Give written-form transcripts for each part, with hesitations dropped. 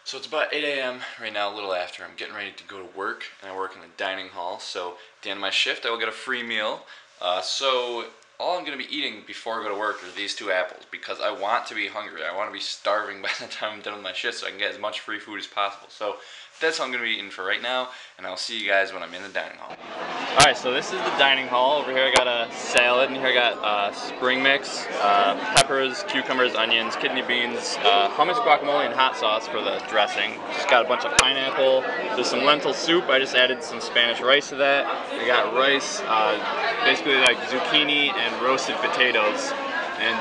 So it's about 8 a.m. right now, a little after. I'm getting ready to go to work, and I work in the dining hall. So at the end of my shift, I will get a free meal. So all I'm going to be eating before I go to work are these two apples because I want to be hungry. I want to be starving by the time I'm done with my shift so I can get as much free food as possible. So that's all I'm going to be eating for right now, and I'll see you guys when I'm in the dining hall. Alright, so this is the dining hall. Over here I got a salad, and here I got spring mix, peppers, cucumbers, onions, kidney beans, hummus, guacamole, and hot sauce for the dressing. Just got a bunch of pineapple. There's some lentil soup. I just added some Spanish rice to that. We got rice, basically like zucchini and roasted potatoes. And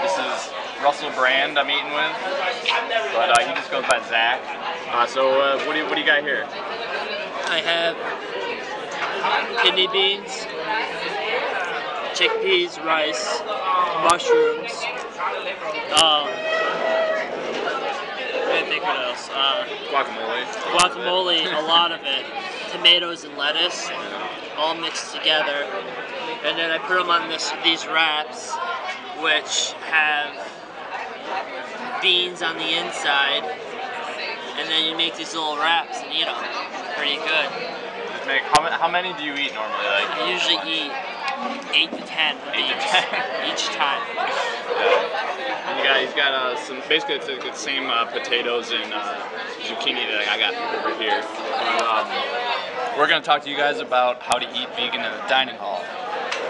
this is Russell Brand I'm eating with, but he just goes by Zach. So what do you got here? I have kidney beans, chickpeas, rice, mushrooms. I think what else? Guacamole. Guacamole, a lot of it. Tomatoes and lettuce, all mixed together. And then I put them on these wraps, which have beans on the inside. And then you make these little wraps and eat them. Pretty good. How many do you eat normally? Like I usually eat 8 to 10 each time. Yeah. He's got some, basically it's the same potatoes and zucchini that I got over here. We're going to talk to you guys about how to eat vegan in the dining hall.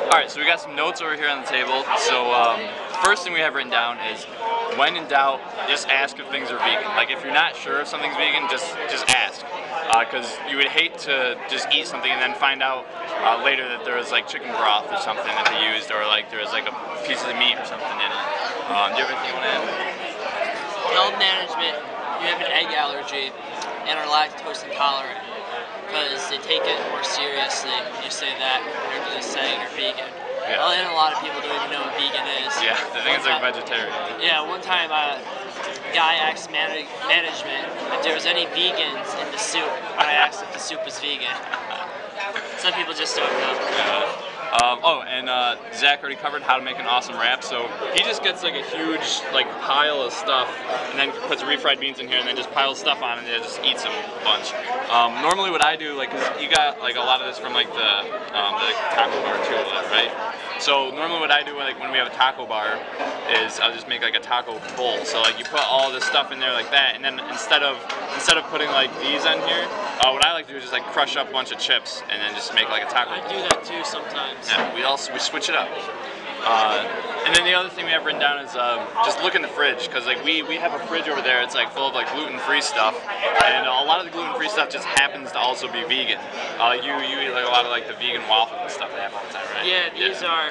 Alright, so we got some notes over here on the table. So first thing we have written down is, when in doubt, just ask if things are vegan. Like if you're not sure if something's vegan, just ask. Because you would hate to just eat something and then find out later that there was like chicken broth or something that they used, or like there was like a piece of the meat or something in it. Do you have anything you want to add? Health management, you have an egg allergy and are lactose intolerant, because they take it more seriously when you say that compared to just saying you're vegan. Yeah. Well, and a lot of people don't even know what vegan is. Yeah, they think it's like vegetarian. Yeah, one time a guy asked management if there was any vegans in the soup, when I asked if the soup was vegan. Some people just don't know. Yeah. Zach already covered how to make an awesome wrap. So he just gets like a huge pile of stuff, and then puts refried beans in here, and then just piles stuff on it, and just eats them a bunch. Normally, what I do, cause you got a lot of this from the taco bar too, right? So normally, what I do when we have a taco bar is I'll just make a taco bowl. So you put all this stuff in there like that, and then instead of putting these on here, what I like to do is just crush up a bunch of chips and then just make a taco bowl. I do that too sometimes. Yeah, we switch it up. And then the other thing we have written down is just look in the fridge, because we have a fridge over there. It's full of gluten-free stuff, and a lot of the gluten-free stuff just happens to also be vegan. You eat a lot of the vegan waffles and stuff they have all the time, right? Yeah, these are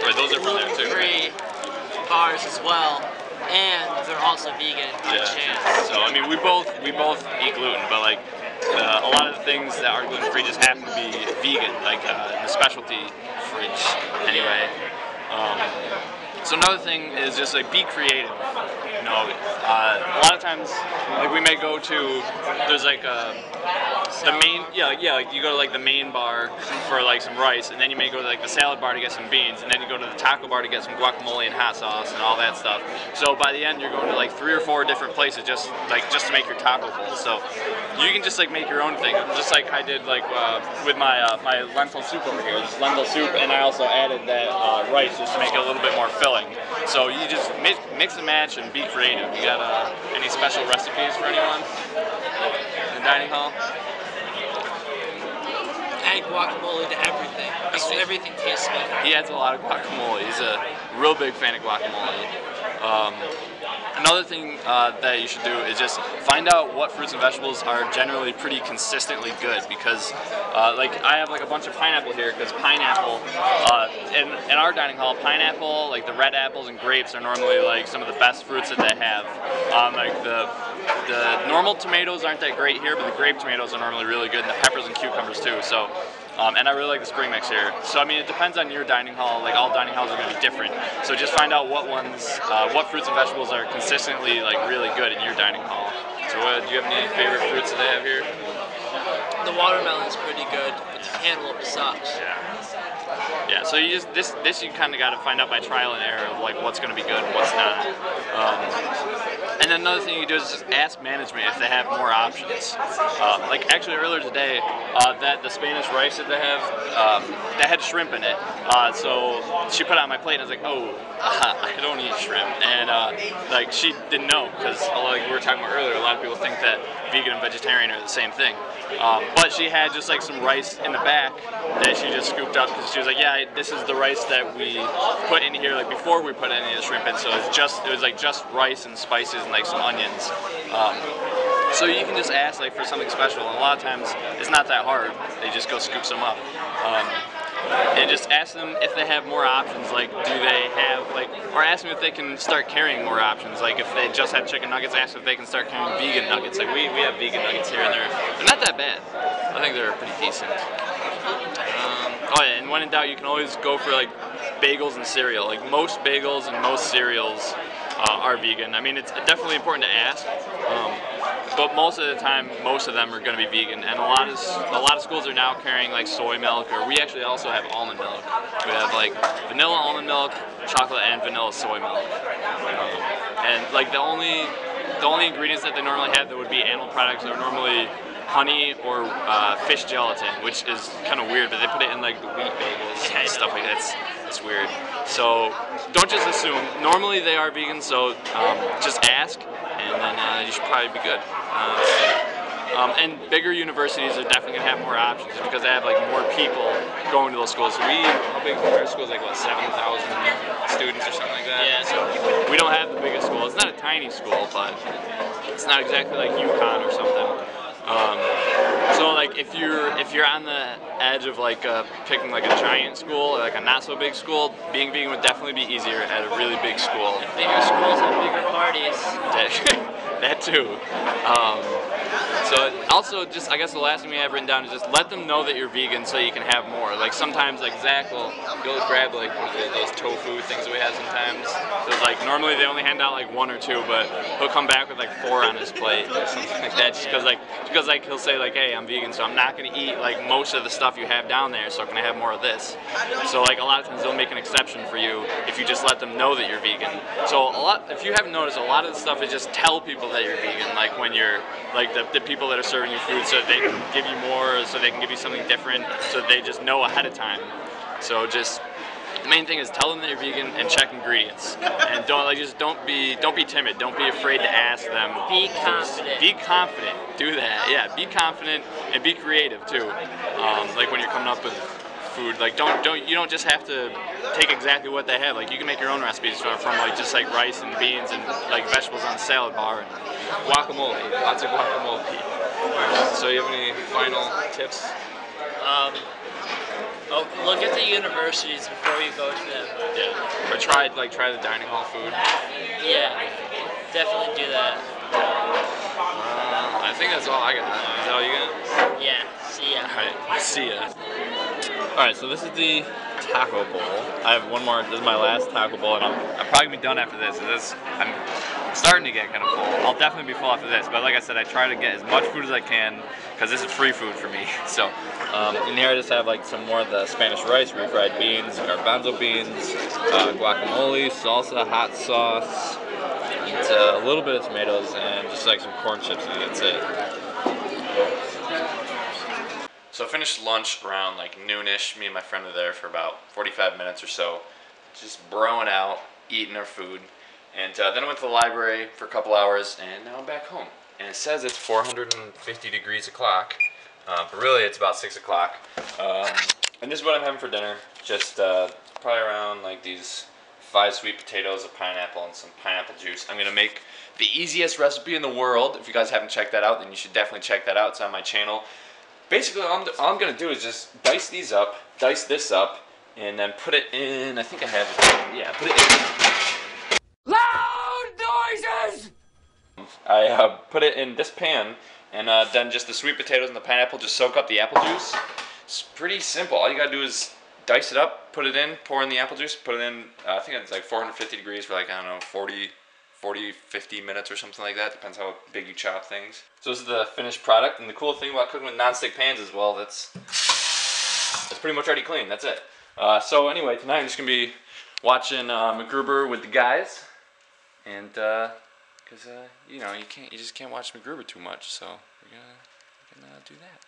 right, those are from there too. Gluten-free bars as well, and they're also vegan by chance. So I mean, we both eat gluten, but a lot of the things that are gluten-free just happen to be vegan, the specialty fridge anyway. So another thing is just be creative. You know, a lot of times we may go to, there's the main, you go to the main bar for some rice, and then you may go to the salad bar to get some beans, and then you go to the taco bar to get some guacamole and hot sauce and all that stuff. So by the end you're going to 3 or 4 different places just to make your taco bowl. So you can just make your own thing, just like I did with my my lentil soup over here. This lentil soup, and I also added that rice just to make it a little bit more filling. So you just mix and match and be creative. You got any special recipes for anyone in the dining hall? Add guacamole to everything. Makes everything taste better. He adds a lot of guacamole. He's a real big fan of guacamole. Another thing that you should do is just find out what fruits and vegetables are generally pretty consistently good, because I have a bunch of pineapple here, because pineapple in our dining hall, pineapple, the red apples and grapes are normally some of the best fruits that they have. The normal tomatoes aren't that great here, but the grape tomatoes are normally really good, and the peppers and cucumbers too. So and I really like the spring mix here. So I mean, it depends on your dining hall. All dining halls are going to be different. So just find out what fruits and vegetables are consistently really good in your dining hall. So do you have any favorite fruits that they have here? The watermelon's pretty good, but the cantaloupe sucks. Yeah. So you just this you kind of got to find out by trial and error of what's going to be good and what's not. And then another thing you can do is just ask management if they have more options. Like actually earlier today, that the Spanish rice that they have, that had shrimp in it. So she put it on my plate and I was like, oh, I don't eat shrimp. And like she didn't know because like we were talking about earlier, a lot of people think that vegan and vegetarian are the same thing. But she had just like some rice in the back that she just scooped up because she was like, yeah, this is the rice that we put in here like before we put any of the shrimp in. So it was like just rice and spices and like some onions. So you can just ask like for something special, and a lot of times it's not that hard. They just go scoop some up. And just ask them if they have more options, like do they have like, or ask them if they can start carrying more options, like if they just have chicken nuggets, ask if they can start carrying vegan nuggets. Like we have vegan nuggets here and they're not that bad. I think they're pretty decent. Oh yeah, and when in doubt you can always go for like bagels and cereal. Like most bagels and most cereals are vegan. I mean it's definitely important to ask. But most of the time, most of them are going to be vegan, and a lot of schools are now carrying like soy milk, or we actually also have almond milk. We have like vanilla almond milk, chocolate, and vanilla soy milk. And like the only ingredients that they normally have that would be animal products are normally honey or fish gelatin, which is kind of weird, but they put it in like the wheat bagels and stuff like that. It's weird. So don't just assume. Normally they are vegan, so just ask, and then you should probably be good. And bigger universities are definitely going to have more options because they have like more people going to those schools. So how big are our schools? Like what, 7,000 students or something like that? Yeah. So we don't have the biggest school. It's not a tiny school, but it's not exactly like UConn or something. So like if you're on the edge of like picking like a giant school or like a not so big school, being vegan would definitely be easier at a really big school. And bigger schools have bigger parties. That too. So also just I guess the last thing we have written down is just let them know that you're vegan so you can have more. Like sometimes like Zach will grab like those tofu things that we have sometimes. So it's like normally they only hand out like 1 or 2, but he'll come back with like 4 on his plate or something like that. Just because like he'll say like, hey, I'm vegan, so I'm not gonna eat like most of the stuff you have down there, so I'm gonna have more of this. So like a lot of times they'll make an exception for you if you just let them know that you're vegan. So if you haven't noticed, a lot of the stuff is just tell people that you're vegan. Like when you're like the people that are serving you food, so they can give you more, so they can give you something different, so they just know ahead of time. So just the main thing is tell them that you're vegan and check ingredients, and don't be timid. Don't be afraid to ask them. Be confident. Be confident. Do that. Yeah. Be confident and be creative too. Like when you're coming up with food, like you don't just have to take exactly what they have. Like you can make your own recipes from like just like rice and beans and like vegetables on a salad bar and guacamole. Lots of guacamole. So you have any final tips? Look at the universities before you go to them. Yeah. Or try the dining hall food. Yeah, definitely do that. I think that's all I got. Is that all you got? Yeah. See ya. Alright, see ya. Alright, so this is the taco bowl. I have one more. This is my last taco bowl, and I'm probably gonna be done after this. I'm starting to get kind of full. I'll definitely be full after this, but like I said, I try to get as much food as I can because this is free food for me. So in here I just have like some more of the Spanish rice, refried beans, garbanzo beans, guacamole, salsa, hot sauce, and a little bit of tomatoes, and just like some corn chips, and that's it. So I finished lunch around like noonish. Me and my friend were there for about 45 minutes or so, just broing out, eating our food. And then I went to the library for a couple hours, and now I'm back home. And it says it's 450 degrees o'clock, but really it's about 6 o'clock. And this is what I'm having for dinner. Just probably around like these 5 sweet potatoes, a pineapple, and some pineapple juice. I'm gonna make the easiest recipe in the world. If you guys haven't checked that out, then you should definitely check that out. It's on my channel. Basically, all I'm gonna do is just dice these up, dice this up, and then put it in. I think I have it. Yeah, put it in. Loud noises! I put it in this pan, and then just the sweet potatoes and the pineapple just soak up the apple juice. It's pretty simple. All you gotta do is dice it up, put it in, pour in the apple juice, put it in. I think it's like 450 degrees for like, I don't know, 40, 50 minutes or something like that. Depends how big you chop things. So this is the finished product, and the cool thing about cooking with non-stick pans as well, it's pretty much already clean. That's it. So anyway, tonight I'm just gonna be watching MacGruber with the guys, and because you know, you just can't watch MacGruber too much, so we're gonna do that.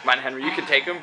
Come on, Henry, you can take him.